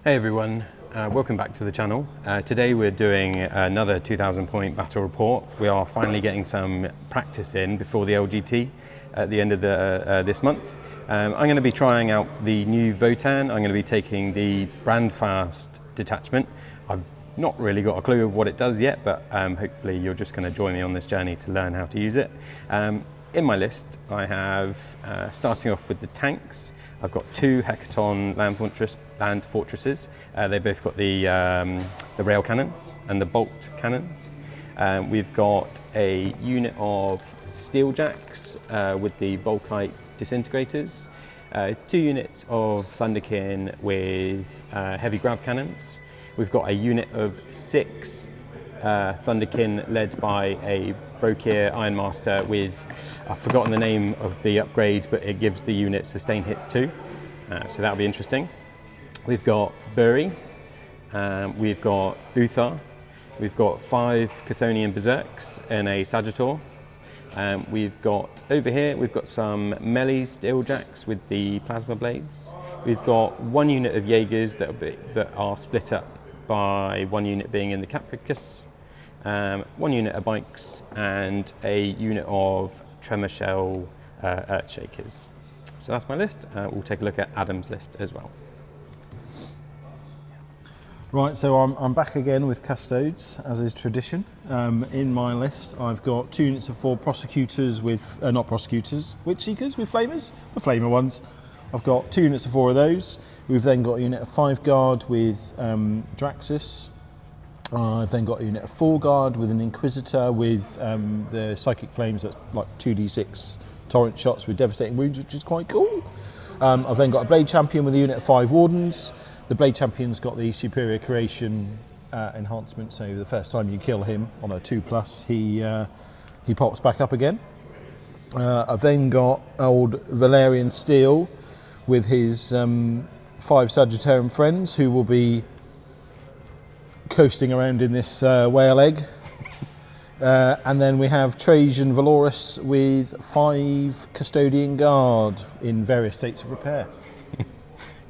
Hey everyone, welcome back to the channel. Today we're doing another 2000 point battle report. We are finally getting some practice in before the LGT at the end of this month. I'm going to be trying out the new Votann. I'm going to be taking the Brandfast detachment. I've not really got a clue of what it does yet, but hopefully you're just going to join me on this journey to learn how to use it. In my list I have, starting off with the tanks, I've got two Hecaton land fortresses. They both got the rail cannons and the bolt cannons. We've got a unit of steeljacks with the Volkite disintegrators, 2 units of Thunderkin with heavy grav cannons. We've got a unit of 6 Thunderkin led by a Brokir Ironmaster with, I've forgotten the name of the upgrade, but it gives the unit sustained hits too, so that'll be interesting. We've got Buri, we've got Uthar, we've got 5 Chthonian Berserks and a Sagittor. We've got, over here, we've got some melee steeljacks with the plasma blades. We've got 1 unit of Jaegers that are split up by 1 unit being in the Capricus, 1 unit of bikes, and a unit of Tremor Shell Earthshakers. So that's my list. We'll take a look at Adam's list as well. Right, so I'm back again with Custodes, as is tradition. In my list, I've got 2 units of 4 prosecutors with, not prosecutors, witch seekers with flamers, the flamer ones. I've got 2 units of 4 of those. We've then got a unit of 5 guard with Draxus. I've then got a unit of 4 guard with an Inquisitor with the Psychic Flames that's like 2d6 torrent shots with devastating wounds, which is quite cool. I've then got a Blade Champion with a unit of 5 Wardens. The Blade Champion's got the Superior Creation enhancement, so the first time you kill him on a 2+, he pops back up again. I've then got old Valerian Steel with his 5 Sagittarian friends who will be coasting around in this whale egg. And then we have Trajan Valoris with 5 Custodian Guard in various states of repair.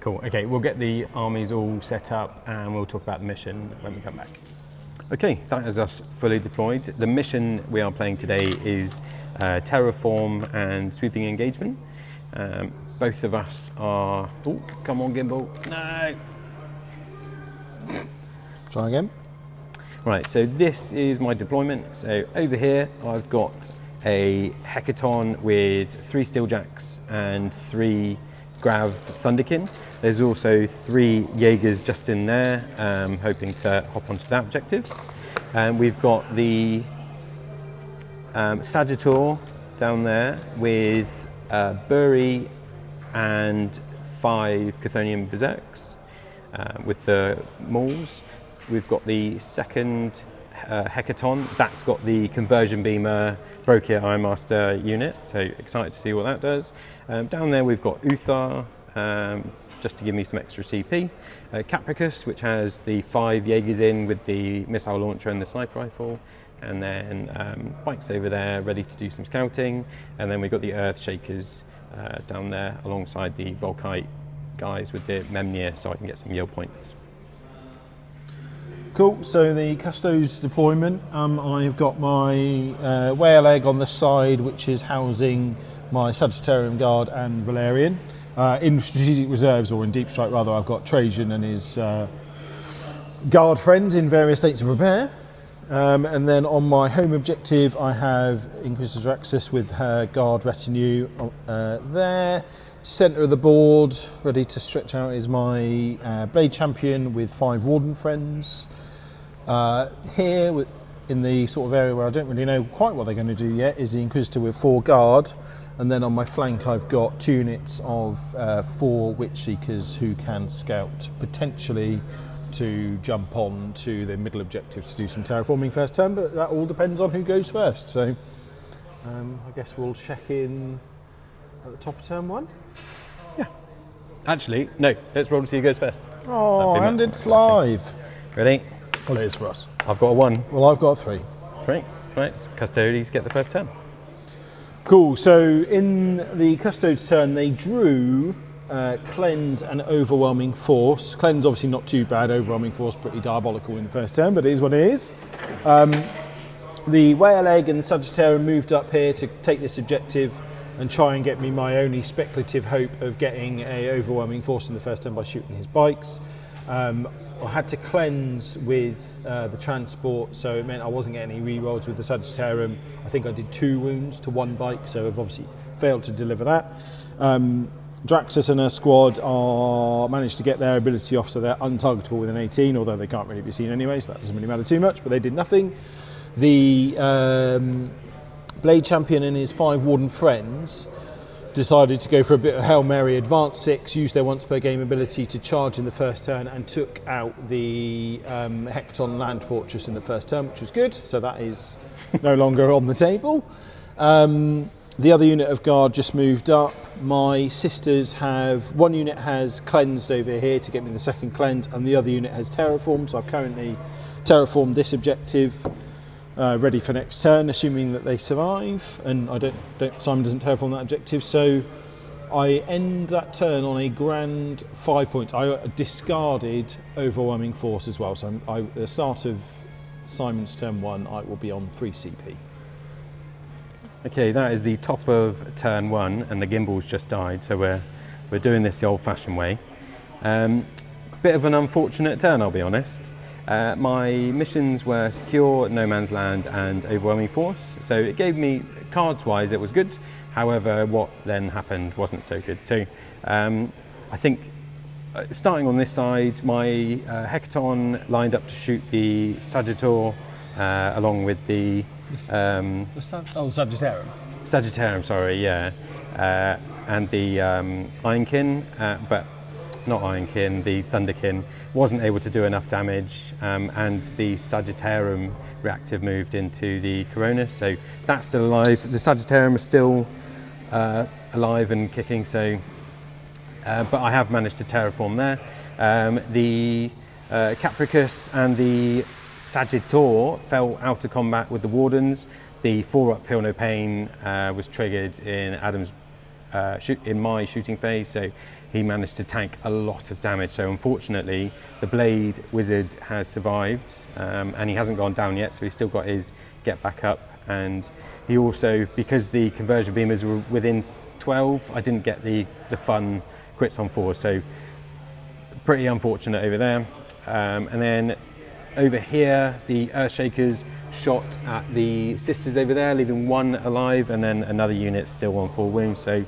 Cool, okay, we'll get the armies all set up and we'll talk about the mission when we come back. Okay, that is us fully deployed. The mission we are playing today is Terraform and Sweeping Engagement. Both of us are, oh, come on Gimbal, no! Try again. Right, so this is my deployment. So over here, I've got a Hecaton with 3 steeljacks and 3 Grav Thunderkin. There's also 3 Jaegers just in there, hoping to hop onto that objective. And we've got the Sagittor down there with Buri and 5 Chthonian Berserks with the Mauls. We've got the second Hecaton, that's got the Conversion Beamer Brokir Ironmaster unit, so excited to see what that does. Down there we've got Uthar, just to give me some extra CP. Capricus, which has the 5 Jaegers in with the missile launcher and the sniper rifle. And then bikes over there, ready to do some scouting. And then we've got the Earthshakers down there alongside the Volkite guys with the Memnir, so I can get some yield points. Cool, so the Custodes deployment, I've got my whale egg on the side, which is housing my Sagittarian Guard and Valerian. In strategic reserves, or in deep strike rather, I've got Trajan and his guard friends in various states of repair. And then on my home objective, I have Inquisitor Draxus with her guard retinue there. Centre of the board, ready to stretch out, is my Blade Champion with 5 Warden friends. Here, in the sort of area where I don't really know quite what they're going to do yet, is the Inquisitor with 4 guard. And then on my flank, I've got 2 units of 4 Witch Seekers who can scout, potentially to jump on to the middle objective to do some terraforming first turn, but that all depends on who goes first. So I guess we'll check in at the top of turn 1. Yeah. Actually, no, let's roll to see who goes first. Oh, and it's live. Ready? Well, it is for us. I've got a 1. Well, I've got a 3. 3. Right, Custodes get the first turn. Cool, so in the Custodes turn, they drew Cleanse and Overwhelming Force. Cleanse obviously not too bad, Overwhelming Force pretty diabolical in the first turn, but it is what it is. The Whale Egg and the Sagittarium moved up here to take this objective and try and get me my only speculative hope of getting a Overwhelming Force in the first turn by shooting his bikes. I had to cleanse with the transport, so it meant I wasn't getting any rerolls with the Sagittarium. I think I did 2 wounds to 1 bike, so I've obviously failed to deliver that. Draxus and her squad managed to get their ability off, so they're untargetable with an 18, although they can't really be seen anyway, so that doesn't really matter too much, but they did nothing. The Blade Champion and his 5 Warden friends decided to go for a bit of Hail Mary, advance 6, use their once per game ability to charge in the first turn, and took out the Hekaton Land Fortress in the first turn, which was good, so that is no longer on the table. The other unit of guard just moved up. My sisters have, 1 unit has cleansed over here to get me the second cleanse, and the other unit has terraformed, so I've currently terraformed this objective, ready for next turn, assuming that they survive, and Simon doesn't terraform that objective, so I end that turn on a grand 5 points. I discarded Overwhelming Force as well, so at the start of Simon's turn 1, I will be on 3 CP. Okay, that is the top of turn 1, and the gimbal's just died, so we're doing this the old-fashioned way. Bit of an unfortunate turn, I'll be honest. My missions were Secure, No Man's Land, and Overwhelming Force, so it gave me, cards-wise, it was good. However, what then happened wasn't so good. So I think, starting on this side, my Hekaton lined up to shoot the Sagittor, along with the Sagittarium. Sagittarium, sorry, yeah, and the Ironkin, but not Ironkin, the Thunderkin wasn't able to do enough damage, and the Sagittarium reactive moved into the Coronis, so that's still alive. The Sagittarium is still alive and kicking, so but I have managed to terraform there. The Capricus and the Sagittor fell out of combat with the Wardens. The 4-up Feel No Pain was triggered in Adam's in my shooting phase, so he managed to tank a lot of damage. So unfortunately, the Blade Wizard has survived, and he hasn't gone down yet, so he's still got his get back up. And he also, because the conversion beamers were within 12, I didn't get the fun crits on 4, so pretty unfortunate over there. And then over here, the Earthshakers shot at the sisters over there, leaving 1 alive, and then another unit still on 4 wounds. So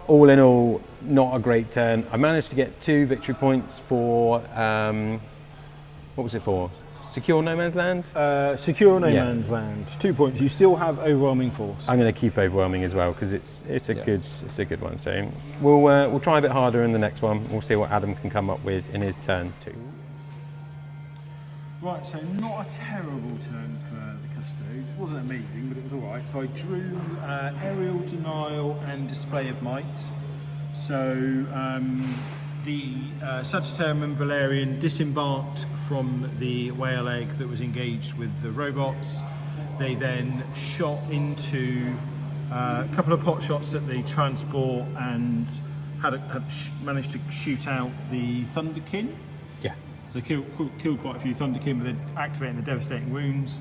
all in all, not a great turn. I managed to get 2 victory points for, what was it for? Secure No Man's Land? Secure No Man's Land. 2 points. You still have Overwhelming Force. I'm going to keep Overwhelming as well, because it's a good one. So we'll try a bit harder in the next one. We'll see what Adam can come up with in his turn 2. Right, so not a terrible turn for the Custodes. It wasn't amazing, but it was all right. So I drew Aerial Denial and Display of Might. So the Sagittarium and Valerian disembarked from the Whale Egg that was engaged with the robots. They then shot into a couple of pot shots at the transport and had managed to shoot out the Thunderkin. Yeah. So killed quite a few Thunderkin, with activating the devastating wounds.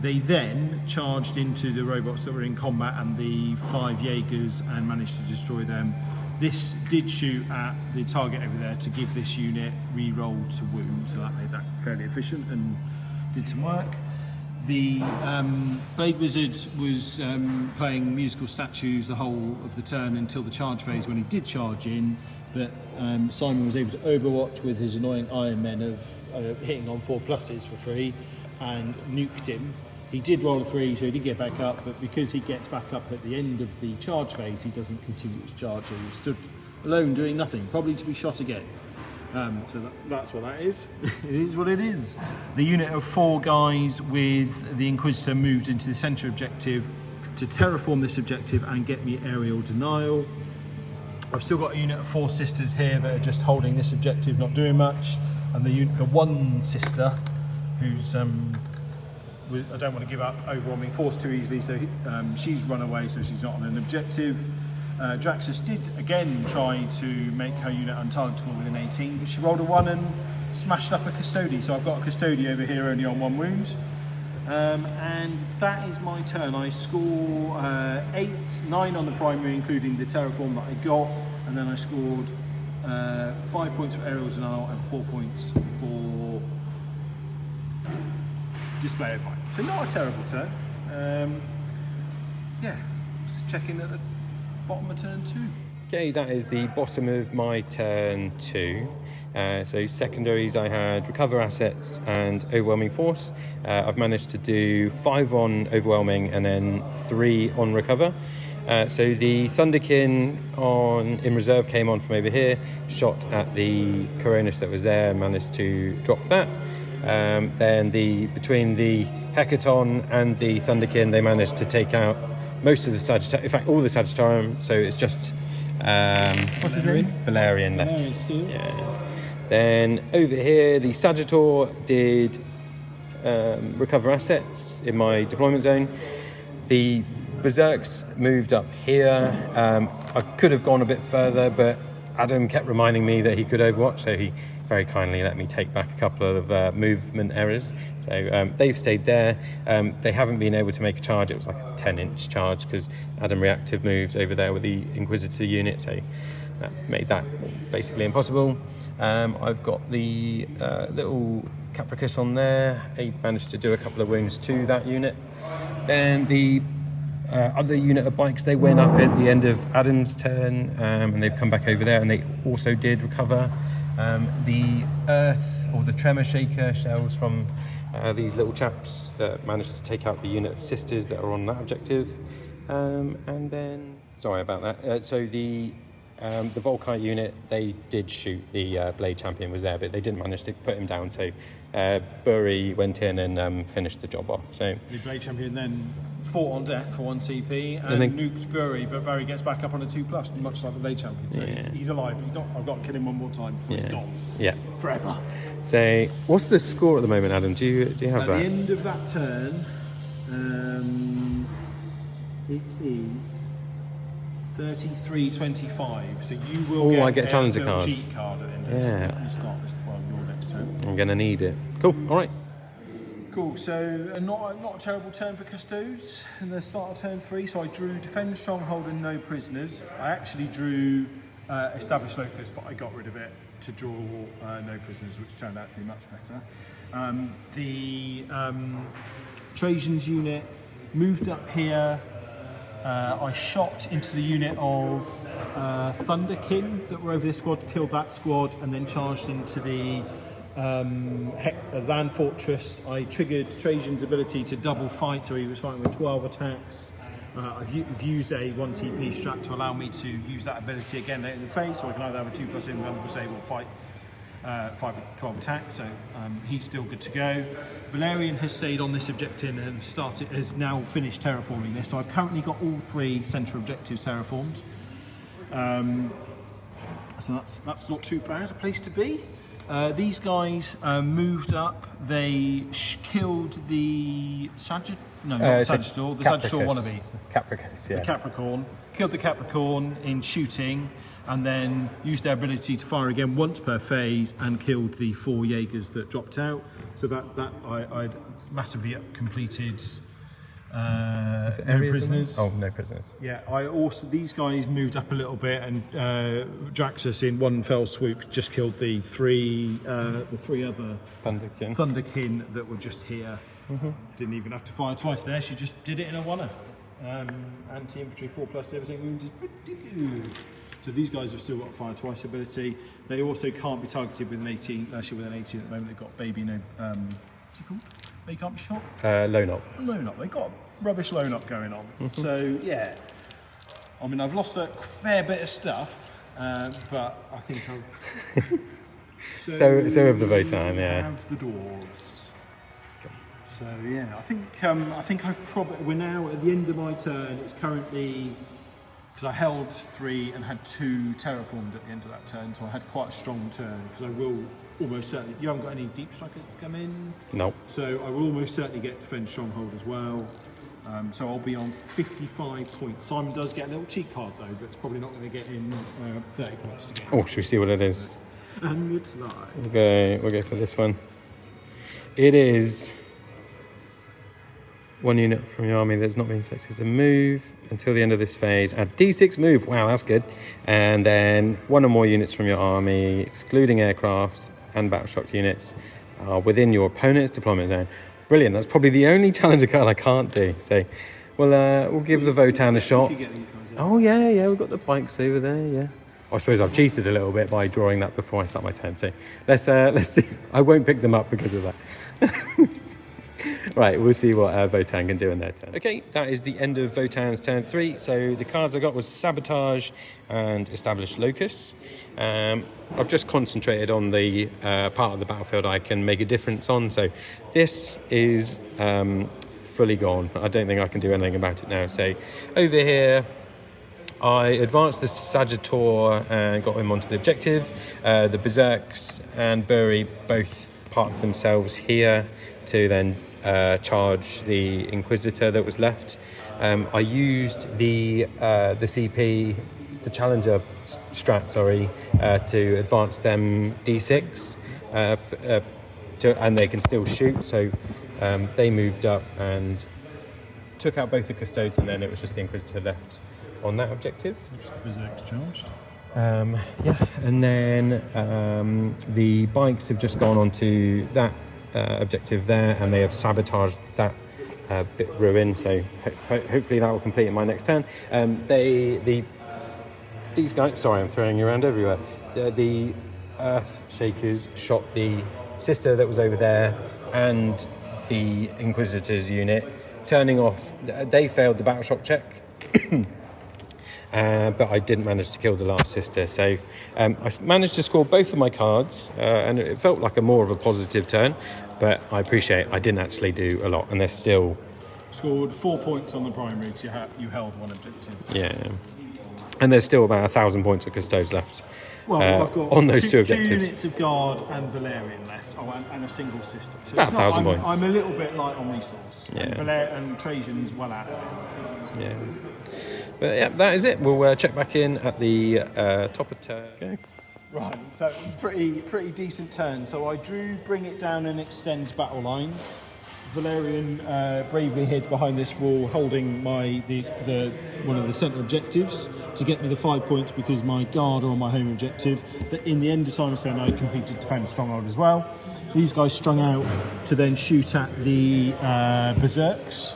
They then charged into the robots that were in combat and the 5 Jaegers and managed to destroy them. This did shoot at the target over there to give this unit re-roll to wound, so that made that fairly efficient and did some work. The Blade Wizard was playing musical statues the whole of the turn until the charge phase, when he did charge in, but Simon was able to overwatch with his annoying Iron Men of hitting on 4 pluses for free and nuked him. He did roll a 3, so he did get back up, but because he gets back up at the end of the charge phase, he doesn't continue his charge. He stood alone doing nothing, probably to be shot again. So that's what that is. It is what it is. The unit of 4 guys with the Inquisitor moved into the centre objective to terraform this objective and get me aerial denial. I've still got a unit of 4 sisters here that are just holding this objective, not doing much, and the one sister who's I don't want to give up Overwhelming Force too easily, so she's run away, so she's not on an objective. Draxus did again try to make her unit untargetable within 18, but she rolled a 1 and smashed up a Custode. So I've got a Custode over here only on 1 wound. And that is my turn. I score 8, 9 on the primary, including the terraform that I got, and then I scored 5 points for aerial denial and 4 points for display of might. So not a terrible turn. Yeah, just checking at the bottom of turn 2. Okay, that is the bottom of my turn 2. So secondaries, I had recover assets and overwhelming force. I've managed to do 5 on overwhelming and then 3 on recover. So the Thunderkin in reserve came on from over here, shot at the Coronis that was there, managed to drop that. Then between the Hecaton and the Thunderkin, they managed to take out most of the Sagittarium, in fact all the Sagittarium, so it's just what's his name? Valerian left. Yeah. Then over here the Sagittor did recover assets in my deployment zone. The Berserks moved up here. I could have gone a bit further, but Adam kept reminding me that he could overwatch, so he very kindly let me take back a couple of movement errors. So they've stayed there. They haven't been able to make a charge. It was like a 10-inch charge because Adam Reactive moved over there with the Inquisitor unit, so that made that basically impossible. I've got the little Capricus on there. He managed to do a couple of wounds to that unit. Then the other unit of bikes, they went up at the end of Adam's turn, and they've come back over there, and they also did recover the earth or the tremor shaker shells from these little chaps that managed to take out the unit of sisters that are on that objective. And then, sorry about that. So the Volkite unit, they did shoot the Blade Champion was there, but they didn't manage to put him down. So Bury went in and finished the job off. So the Blade Champion then fought on death for 1 CP and then nuked Bury, but Bury gets back up on a 2+, much like the Blade Champion. So he's alive. He's not. I've got to kill him one more time before he's gone. Yeah. Forever. So what's the score at the moment, Adam? Do you have that? At the end of that turn, it is 33-25. So you will I get a challenger card. Cheat card at the end of this. Your next turn. I'm going to need it. Cool. All right. Cool, so not a terrible turn for Custodes in the start of turn 3. So I drew Defend Stronghold and no prisoners. I actually drew Establish Locus, but I got rid of it to draw no prisoners, which turned out to be much better. The Trajan's unit moved up here. I shot into the unit of Thunderkin that were over this squad, killed that squad, and then charged into the land fortress. I triggered Trajan's ability to double fight, so he was fighting with 12 attacks. I've used a 1 TP strat to allow me to use that ability again later in the phase, so I can either have a 2+ invulnerable save or fight 5 with 12 attacks, so he's still good to go. Valerian has stayed on this objective and has now finished terraforming this, so I've currently got all 3 central objectives terraformed. So that's not too bad a place to be. These guys moved up. They killed the Sagittor wannabe. Capricus, yeah. The Capricorn. Killed the Capricorn in shooting, and then used their ability to fire again once per phase and killed the 4 Jaegers that dropped out. So that I'd massively completed. No prisoners. Oh, no prisoners. Yeah, these guys moved up a little bit, and Draxus in one fell swoop just killed the 3 other Thunderkin that were just here. Didn't even have to fire twice there. She just did it in a 1er. Anti-infantry 4+ everything wounds is pretty good. So these guys have still got fire twice ability. They also can't be targeted with an 18. Actually, with an 18 at the moment, they've got baby no. What's it called? They can't be shot. Low knock. Low knock. They've got rubbish low knock going on. So yeah, I mean, I've lost a fair bit of stuff, but I think I've. so have the Votann, yeah. Have the dwarves. So yeah, I think I've probably. We're now at the end of my turn. It's currently. Because I held 3 and had 2 terraformed at the end of that turn, so I had quite a strong turn. Because I will almost certainly. You haven't got any deep strikers to come in? No. So I will almost certainly get Defend Stronghold as well. So I'll be on 55 points. Simon does get a little cheat card though, but it's probably not going to get in 30 points to get. Oh, should we see what it is? And it's live. We'll go for this one. It is 1 unit from your army that's not been selected as a move until the end of this phase. Add D6 move. Wow, that's good. And then 1 or more units from your army, excluding aircraft and battle shocked units, are within your opponent's deployment zone. Brilliant. That's probably the only challenger card I can't do. So we'll give the Votann a shot. Oh yeah, we've got the bikes over there. Yeah. I suppose I've cheated a little bit by drawing that before I start my turn. So let's see. I won't pick them up because of that. Right, we'll see what Votann can do in their turn. Okay, that is the end of Votann's turn 3. So the cards I got was Sabotage and Establish Locus. I've just concentrated on the part of the battlefield I can make a difference on. So this is fully gone. I don't think I can do anything about it now. So over here, I advanced the Sagittor and got him onto the objective. The Berserks and Bury both parked themselves here to then charge the Inquisitor that was left. I used the CP, the Challenger strat, to advance them D6, and they can still shoot. So they moved up and took out both the Custodes, and then it was just the Inquisitor left on that objective. Which the Berserk's charged. And then the bikes have just gone on that objective there, and they have sabotaged that bit ruin. So hopefully that will complete in my next turn. These guys. Sorry, I'm throwing you around everywhere. The Earth Shakers shot the sister that was over there and the Inquisitor's unit, turning off. They failed the battle shock check. But I didn't manage to kill the last sister, so I managed to score both of my cards, and it felt like more of a positive turn, but I appreciate I didn't actually do a lot, and they're still... Scored 4 points on the primary, so you held one objective. Yeah, and there's still about 1,000 points of Custodes left. Well, I've got on those two objectives. 2 units of Guard and Valerian left, and a single sister. So about 1,000 points. I'm a little bit light on resource, yeah. And Trajan's well out of it. Yeah. But yeah, that is it. We'll check back in at the top of turn. Okay. Right, so pretty decent turn. So I drew Bring It Down and Extend battle lines. Valerian bravely hid behind this wall, holding one of the centre objectives to get me the 5 points because my Guard are on my home objective. In the end of Simon's turn, I completed Defend Stronghold as well. These guys strung out to then shoot at the Berserks.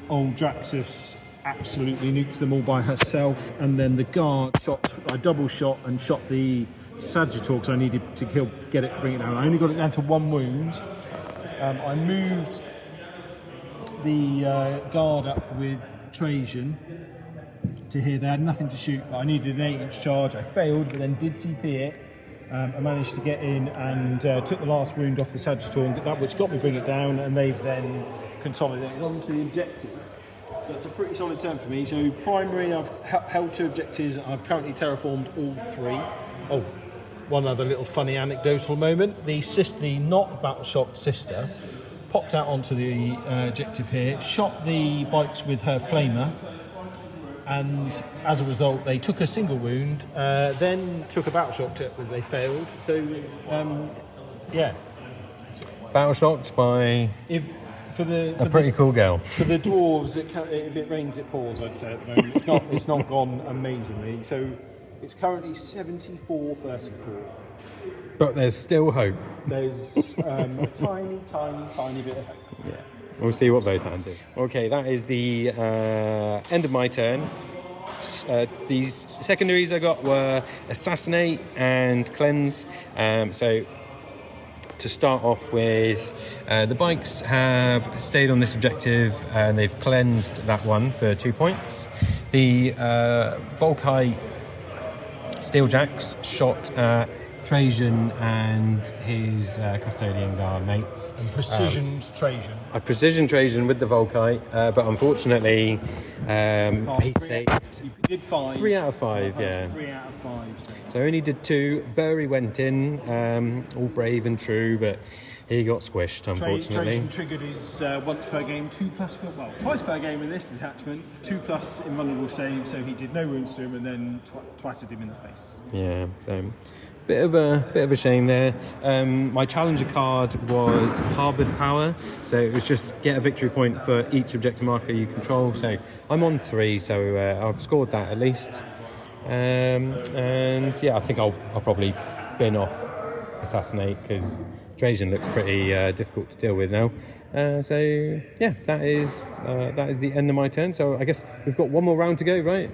Old Draxus absolutely nuked them all by herself, and then the Guard I double shot and shot the Sagittor because I needed to get it to bring it down. I only got it down to 1 wound. I moved the Guard up with Trajan to here. They had nothing to shoot, but I needed an 8-inch charge. I failed, but then did CP it. I managed to get in and took the last wound off the Sagittor, which got me Bring It Down, and they've then consolidated onto the objective. So it's a pretty solid turn for me. So primary, I've held 2 objectives. I've currently terraformed all 3. Oh, one other little funny anecdotal moment. The not battle-shocked sister popped out onto the objective here, shot the bikes with her flamer, and as a result they took a single wound, then took a battle-shock check, but they failed. So, yeah. Battle-shocked by... For a pretty cool girl. For the dwarves, if it rains, it pours, I'd say, at the moment. It's not gone amazingly. So it's currently 74-34. But there's still hope. There's a tiny bit of hope. Yeah. We'll see what Votann do. Okay, that is the end of my turn. These secondaries I got were Assassinate and Cleanse. So to start off with, the bikes have stayed on this objective and they've cleansed that one for 2 points. The Volkite Steeljacks shot at Trajan and his Custodian Guard mates. And precisioned Trajan. I precisioned Trajan with the Volkite, but unfortunately he saved. You did 5. 3 out of 5, yeah. 3 out of 5. So I only did 2. Bury went in, all brave and true, but he got squished, unfortunately. Trajan triggered his once per game, 2+, well, twice per game in this detachment, 2+ invulnerable save, so he did no wounds to him and then twatted him in the face. Yeah, so bit of a shame there. My challenger card was Harboured Power, so it was just get a victory point for each objective marker you control. So I'm on 3, so I've scored that at least. And yeah, I think I'll probably bin off Assassinate because Trajan looks pretty difficult to deal with now. So yeah, that is the end of my turn. So I guess we've got one more round to go, right?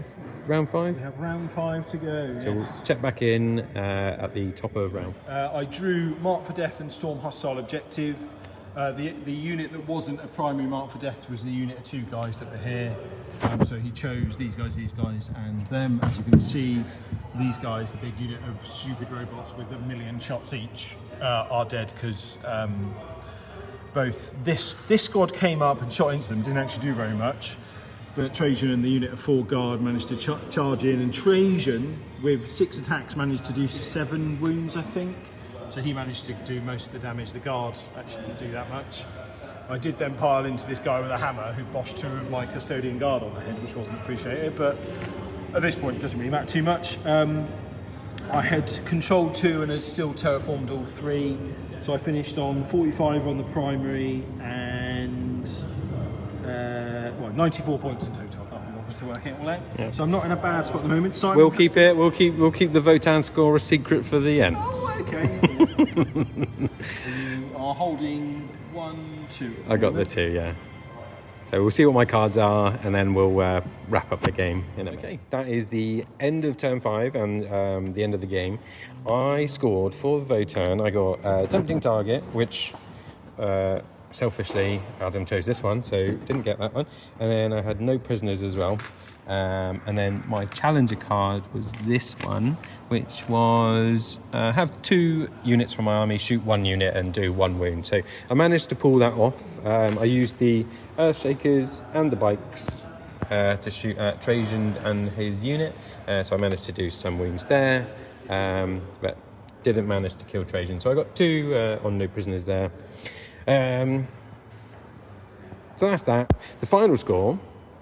Round 5? We have round 5 to go. So we'll check back in at the top of round. I drew Mark for Death and Storm Hostile Objective. The unit that wasn't a primary Mark for Death was the unit of 2 guys that were here. So he chose these guys, and them. As you can see, these guys, the big unit of stupid robots with 1 million shots each, are dead because both this squad came up and shot into them, didn't actually do very much. But Trajan and the unit of 4 guard managed to charge in, and Trajan, with 6 attacks, managed to do 7 wounds, I think. So he managed to do most of the damage. The guard actually didn't do that much. I did then pile into this guy with a hammer who boshed 2 of my custodian guard on the head, which wasn't appreciated, but at this point it doesn't really matter too much. I had controlled 2 and had still terraformed all 3, so I finished on 45 on the primary and 94 points in total. I can't remember to work it all out. Yeah. So I'm not in a bad spot at the moment. Simon, we'll keep the Votann score a secret for the end. Oh, okay. You are holding 1, 2. I got the 2, yeah. So we'll see what my cards are, and then we'll wrap up the game. Okay, that is the end of turn 5 and the end of the game. I scored for Votann. I got Tempting Target, which selfishly Adam chose this one, so didn't get that one. And then I had no prisoners as well. And then my challenger card was this one, which was have 2 units from my army, shoot 1 unit and do 1 wound. So I managed to pull that off. I used the Earthshakers and the bikes to shoot at Trajan and his unit. So I managed to do some wounds there, but didn't manage to kill Trajan. So I got 2 on no prisoners there. So that's that. The final score.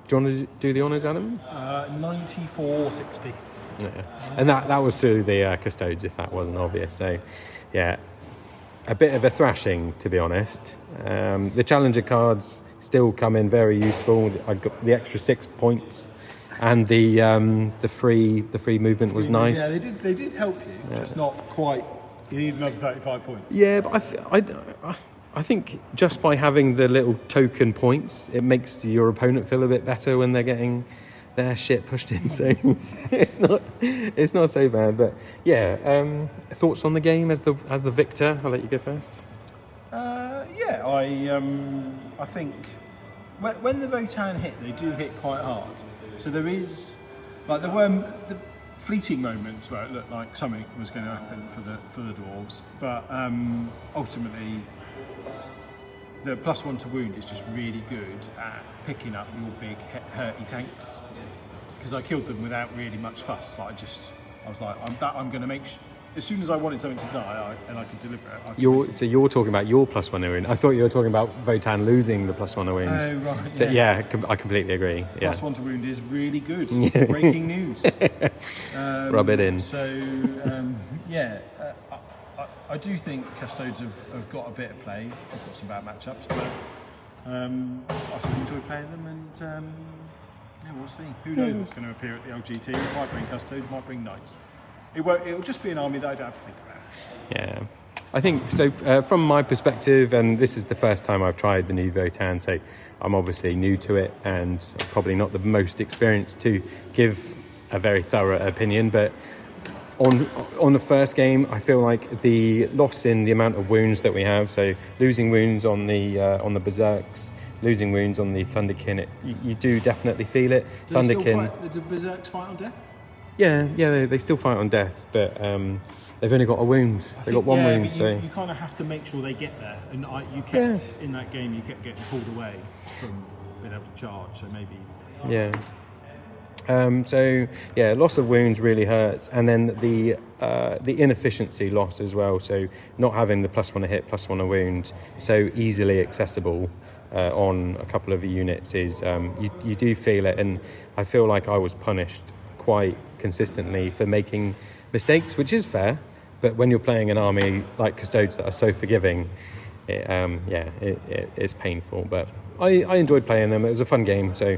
Do you want to do the honours, Adam? 94-60. Yeah. And that was to the Custodes, if that wasn't obvious. So, yeah, a bit of a thrashing, to be honest. The challenger cards still come in very useful. I got the extra 6 points, and the free movement was nice. Yeah, they did help you, just not quite. You need another 35 points. Yeah, but I think just by having the little token points, it makes your opponent feel a bit better when they're getting their shit pushed in. So it's not so bad. But yeah, thoughts on the game as the victor? I'll let you go first. Yeah, I think when the Votann hit, they do hit quite hard. So there is there were the fleeting moments where it looked like something was going to happen for the dwarves, but ultimately. The +1 to wound is just really good at picking up your big hurty tanks, because I killed them without really much fuss. I was like, I'm going to make. As soon as I wanted something to die, and I could deliver it. So you're talking about your +1 to wound. I thought you were talking about Votann losing the +1 to wounds. Oh right. So yeah, I completely agree. Yeah. +1 to wound is really good. Breaking news. Rub it in. So yeah. I do think Custodes have got a bit of play. They've got some bad matchups, but I still enjoy playing them, and yeah, we'll see. Who knows what's going to appear at the LGT? It might bring Custodes, might bring Knights. It'll just be an army that I don't have to think about. Yeah, I think so. From my perspective, and this is the first time I've tried the new Votann, so I'm obviously new to it, and probably not the most experienced to give a very thorough opinion, but. On the first game, I feel like the loss in the amount of wounds that we have, so losing wounds on the Berserks, losing wounds on the Thunderkin, you do definitely feel it. Do the Berserks fight on death? Yeah, they still fight on death, but they've only got a wound. They've got 1 wound, so you kind of have to make sure they get there. And in that game, you kept getting pulled away from being able to charge. So maybe. Yeah. So yeah, loss of wounds really hurts, and then the inefficiency loss as well. So not having the +1 a hit, +1 a wound so easily accessible on a couple of units is you do feel it, and I feel like I was punished quite consistently for making mistakes, which is fair. But when you're playing an army like Custodes that are so forgiving, it's painful. But I enjoyed playing them. It was a fun game. So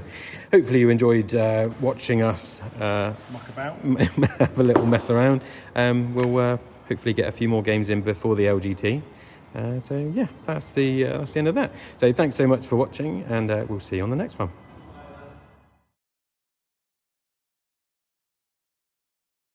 hopefully you enjoyed watching us Muck about. have a little mess around. We'll hopefully get a few more games in before the LGT. So yeah, that's the end of that. So thanks so much for watching, and we'll see you on the next one.